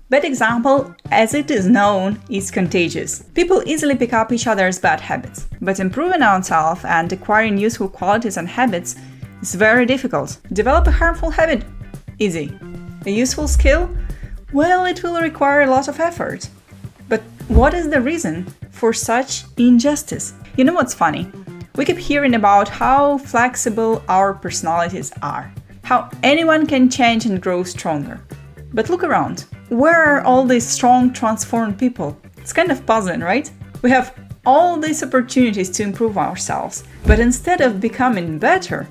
Bad example, as it is known, is contagious. People easily pick up each other's bad habits, but improving ourselves and acquiring useful qualities and habits is very difficult. Develop a harmful habit? Easy. A useful skill? Well, it will require a lot of effort. But what is the reason for such injustice? You know what's funny? We keep hearing about how flexible our personalities are, how anyone can change and grow stronger. But look around. Where are all these strong, transformed people? It's kind of puzzling, right? We have all these opportunities to improve ourselves, but instead of becoming better,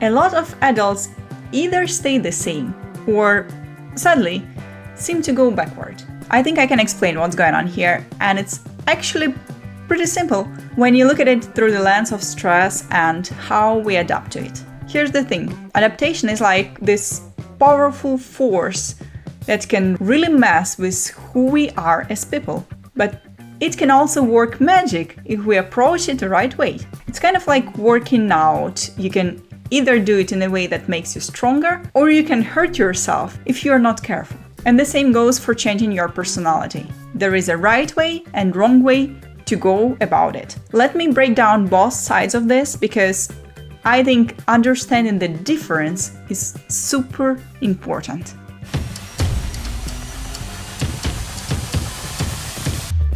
a lot of adults either stay the same or, sadly, seem to go backward. I think I can explain what's going on here, and it's actually pretty simple when you look at it through the lens of stress and how we adapt to it. Here's the thing. Adaptation is like this powerful force that can really mess with who we are as people. But it can also work magic if we approach it the right way. It's kind of like working out. You can either do it in a way that makes you stronger, or you can hurt yourself if you're not careful. And the same goes for changing your personality. There is a right way and wrong way to go about it. Let me break down both sides of this because I think understanding the difference is super important.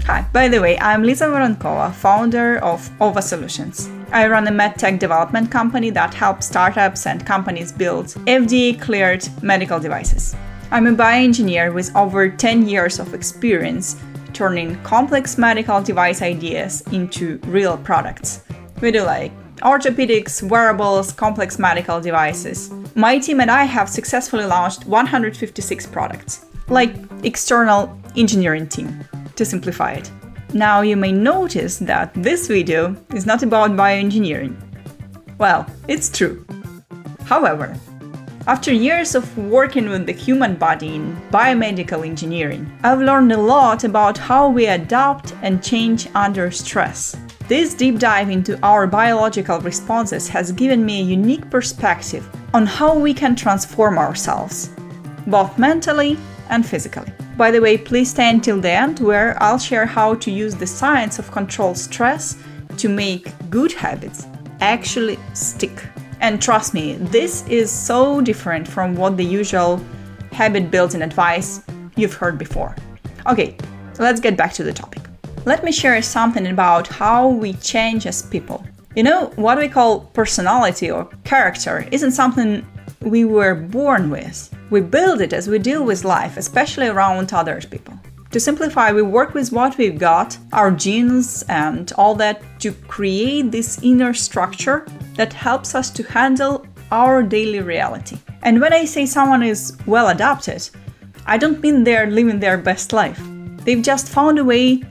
Hi, by the way, I'm Lisa Voronkova, founder of Ova Solutions. I run a medtech development company that helps startups and companies build FDA-cleared medical devices. I'm a bioengineer with over 10 years of experience turning complex medical device ideas into real products. We do like orthopedics, wearables, complex medical devices. My team and I have successfully launched 156 products, like external engineering team, to simplify it. Now you may notice that this video is not about bioengineering. Well, it's true. However, after years of working with the human body in biomedical engineering, I've learned a lot about how we adapt and change under stress. This deep dive into our biological responses has given me a unique perspective on how we can transform ourselves, both mentally and physically. By the way, please stay until the end, where I'll share how to use the science of controlled stress to make good habits actually stick. And trust me, this is so different from what the usual habit-building advice you've heard before. Okay, let's get back to the topic. Let me share something about how we change as people. You know, what we call personality or character isn't something we were born with. We build it as we deal with life, especially around other people. To simplify, we work with what we've got, our genes and all that, to create this inner structure that helps us to handle our daily reality. And when I say someone is well adapted, I don't mean they're living their best life. They've just found a way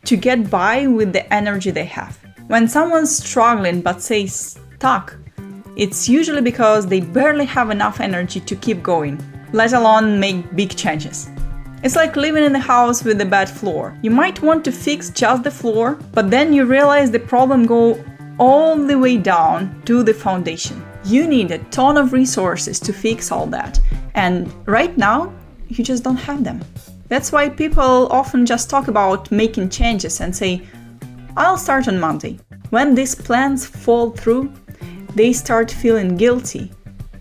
to get by with the energy they have. When someone's struggling but say stuck, it's usually because they barely have enough energy to keep going, let alone make big changes. It's like living in a house with a bad floor. You might want to fix just the floor, but then you realize the problem goes all the way down to the foundation. You need a ton of resources to fix all that, and right now, you just don't have them. That's why people often just talk about making changes and say, I'll start on Monday. When these plans fall through, they start feeling guilty,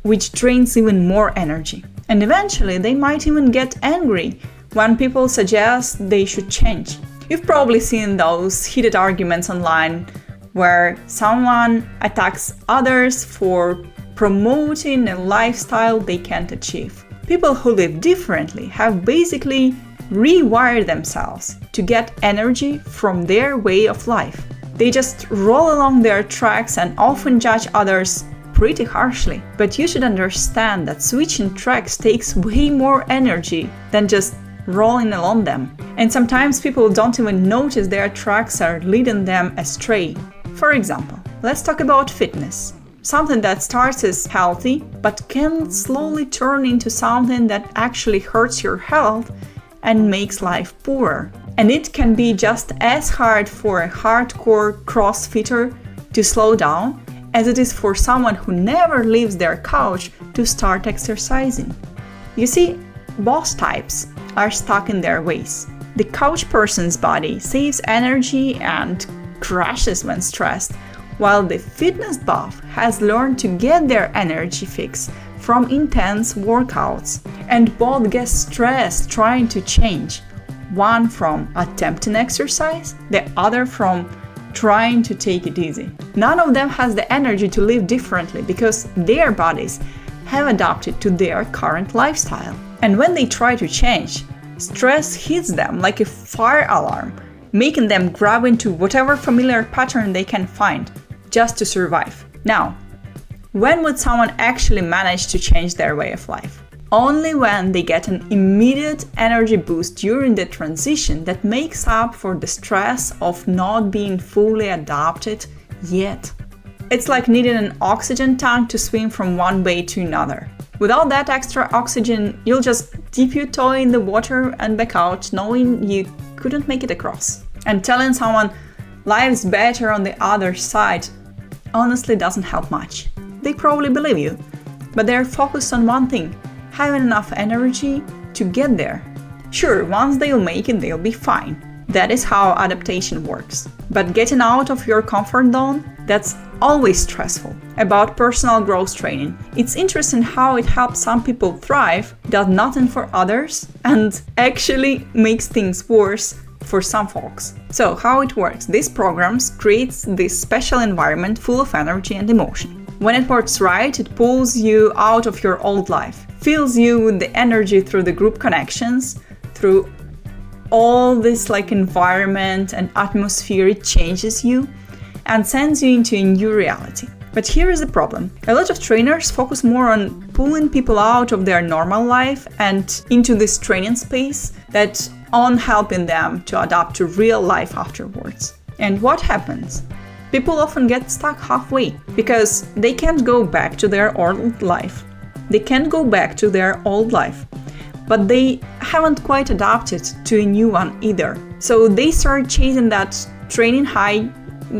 which drains even more energy. And eventually, they might even get angry when people suggest they should change. You've probably seen those heated arguments online where someone attacks others for promoting a lifestyle they can't achieve. People who live differently have basically rewired themselves to get energy from their way of life. They just roll along their tracks and often judge others pretty harshly. But you should understand that switching tracks takes way more energy than just rolling along them. And sometimes people don't even notice their tracks are leading them astray. For example, let's talk about fitness. Something that starts as healthy, but can slowly turn into something that actually hurts your health and makes life poorer. And it can be just as hard for a hardcore CrossFitter to slow down as it is for someone who never leaves their couch to start exercising. You see, boss types are stuck in their ways. The couch person's body saves energy and crashes when stressed, while the fitness buff has learned to get their energy fix from intense workouts. And both get stressed trying to change, one from attempting exercise, the other from trying to take it easy. None of them has the energy to live differently because their bodies have adapted to their current lifestyle. And when they try to change, stress hits them like a fire alarm, making them grab into whatever familiar pattern they can find just to survive. Now, when would someone actually manage to change their way of life? Only when they get an immediate energy boost during the transition that makes up for the stress of not being fully adapted yet. It's like needing an oxygen tank to swim from one bay to another. Without that extra oxygen, you'll just dip your toe in the water and back out, knowing you couldn't make it across. And telling someone life's better on the other side honestly doesn't help much. They probably believe you, but they're focused on one thing: having enough energy to get there. Sure, once they'll make it, they'll be fine. That is how adaptation works. But getting out of your comfort zone, that's always stressful. About personal growth training, it's interesting how it helps some people thrive, does nothing for others, and actually makes things worse for some folks. So how it works? These programs creates this special environment full of energy and emotion. When it works right, it pulls you out of your old life, fills you with the energy through the group connections, through all this environment and atmosphere. It changes you and sends you into a new reality. But here is the problem. A lot of trainers focus more on pulling people out of their normal life and into this training space than on helping them to adapt to real life afterwards. And what happens? People often get stuck halfway because they can't go back to their old life. But they haven't quite adapted to a new one either. So they start chasing that training high,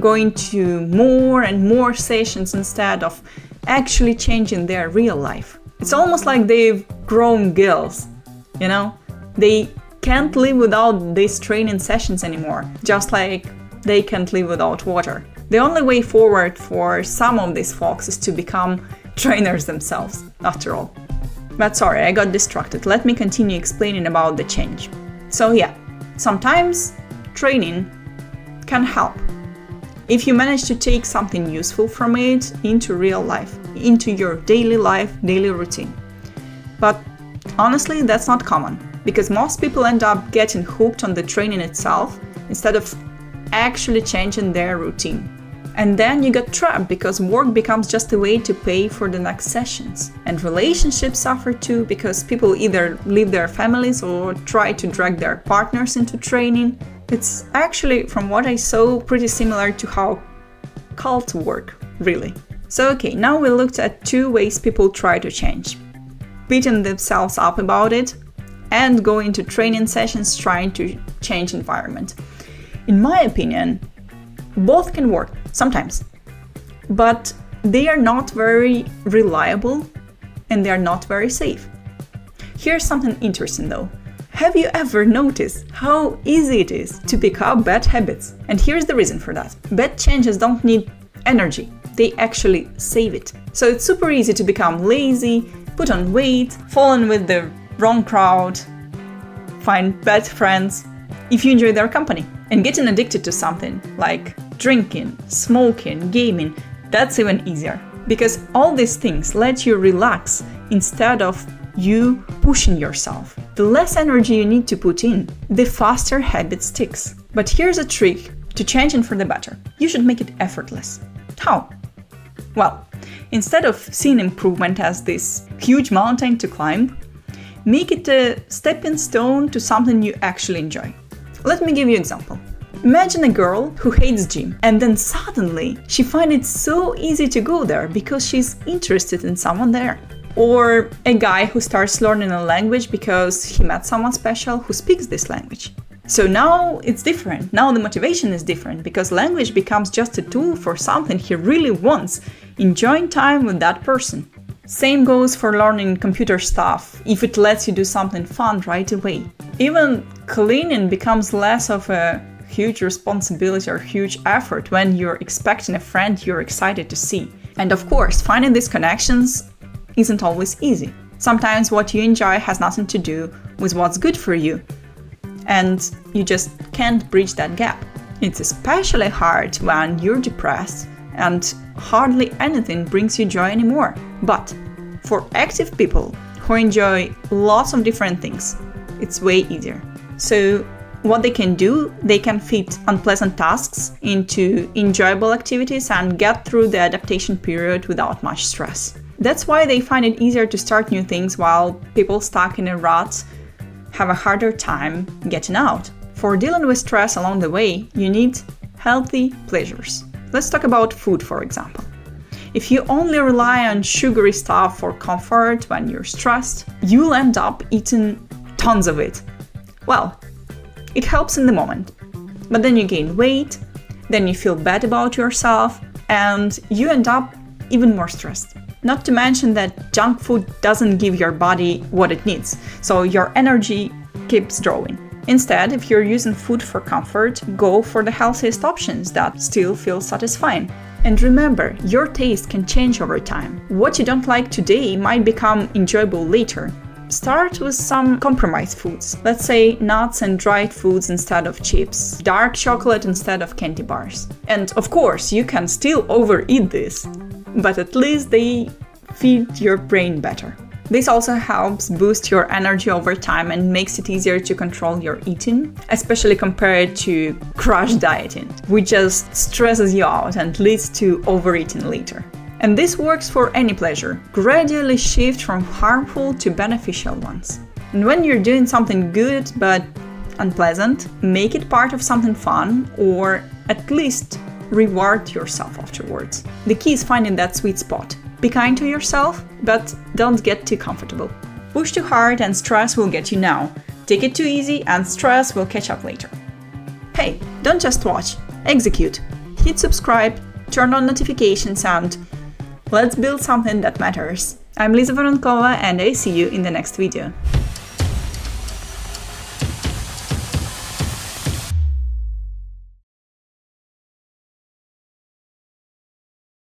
going to more and more sessions instead of actually changing their real life. It's almost like they've grown gills, They can't live without these training sessions anymore, just like they can't live without water. The only way forward for some of these folks is to become trainers themselves, after all. But sorry, I got distracted. Let me continue explaining about the change. So yeah, sometimes training can help if you manage to take something useful from it into real life, into your daily life, daily routine. But honestly, that's not common, because most people end up getting hooked on the training itself instead of actually changing their routine. And then you get trapped because work becomes just a way to pay for the next sessions. And relationships suffer too because people either leave their families or try to drag their partners into training. It's actually, from what I saw, pretty similar to how cults work, really. So okay, now we looked at two ways people try to change: beating themselves up about it and going to training sessions trying to change environment. In my opinion, both can work sometimes, but they are not very reliable and they are not very safe. Here's something interesting though. Have you ever noticed how easy it is to pick up bad habits? And here's the reason for that. Bad changes don't need energy, they actually save it. So it's super easy to become lazy, put on weight, fall in with the wrong crowd, find bad friends if you enjoy their company. And getting addicted to something like drinking, smoking, gaming, that's even easier. Because all these things let you relax instead of you pushing yourself. The less energy you need to put in, the faster habit sticks. But here's a trick to changing for the better. You should make it effortless. How? Well, instead of seeing improvement as this huge mountain to climb, make it a stepping stone to something you actually enjoy. Let me give you an example. Imagine a girl who hates gym and then suddenly she finds it so easy to go there because she's interested in someone there. Or a guy who starts learning a language because he met someone special who speaks this language. So now it's different. Now the motivation is different because language becomes just a tool for something he really wants, enjoying time with that person. Same goes for learning computer stuff, if it lets you do something fun right away. Even cleaning becomes less of a huge responsibility or huge effort when you're expecting a friend you're excited to see. And of course, finding these connections isn't always easy. Sometimes what you enjoy has nothing to do with what's good for you, and you just can't bridge that gap. It's especially hard when you're depressed and hardly anything brings you joy anymore. But for active people who enjoy lots of different things, it's way easier. So what they can do, they can fit unpleasant tasks into enjoyable activities and get through the adaptation period without much stress. That's why they find it easier to start new things, while people stuck in a rut have a harder time getting out. For dealing with stress along the way, you need healthy pleasures. Let's talk about food, for example. If you only rely on sugary stuff for comfort when you're stressed, you'll end up eating tons of it. Well, it helps in the moment, but then you gain weight, then you feel bad about yourself, and you end up even more stressed. Not to mention that junk food doesn't give your body what it needs, so your energy keeps drawing. Instead, if you're using food for comfort, go for the healthiest options that still feel satisfying. And remember, your taste can change over time. What you don't like today might become enjoyable later. Start with some compromise foods. Let's say nuts and dried foods instead of chips, dark chocolate instead of candy bars. And of course, you can still overeat this, but at least they feed your brain better. This also helps boost your energy over time and makes it easier to control your eating, especially compared to crash dieting, which just stresses you out and leads to overeating later. And this works for any pleasure. Gradually shift from harmful to beneficial ones. And when you're doing something good but unpleasant, make it part of something fun, or at least reward yourself afterwards. The key is finding that sweet spot. Be kind to yourself, but don't get too comfortable. Push too hard and stress will get you now. Take it too easy and stress will catch up later. Hey, don't just watch, execute. Hit subscribe, turn on notifications, and let's build something that matters. I'm Lisa Voronkova, and I see you in the next video.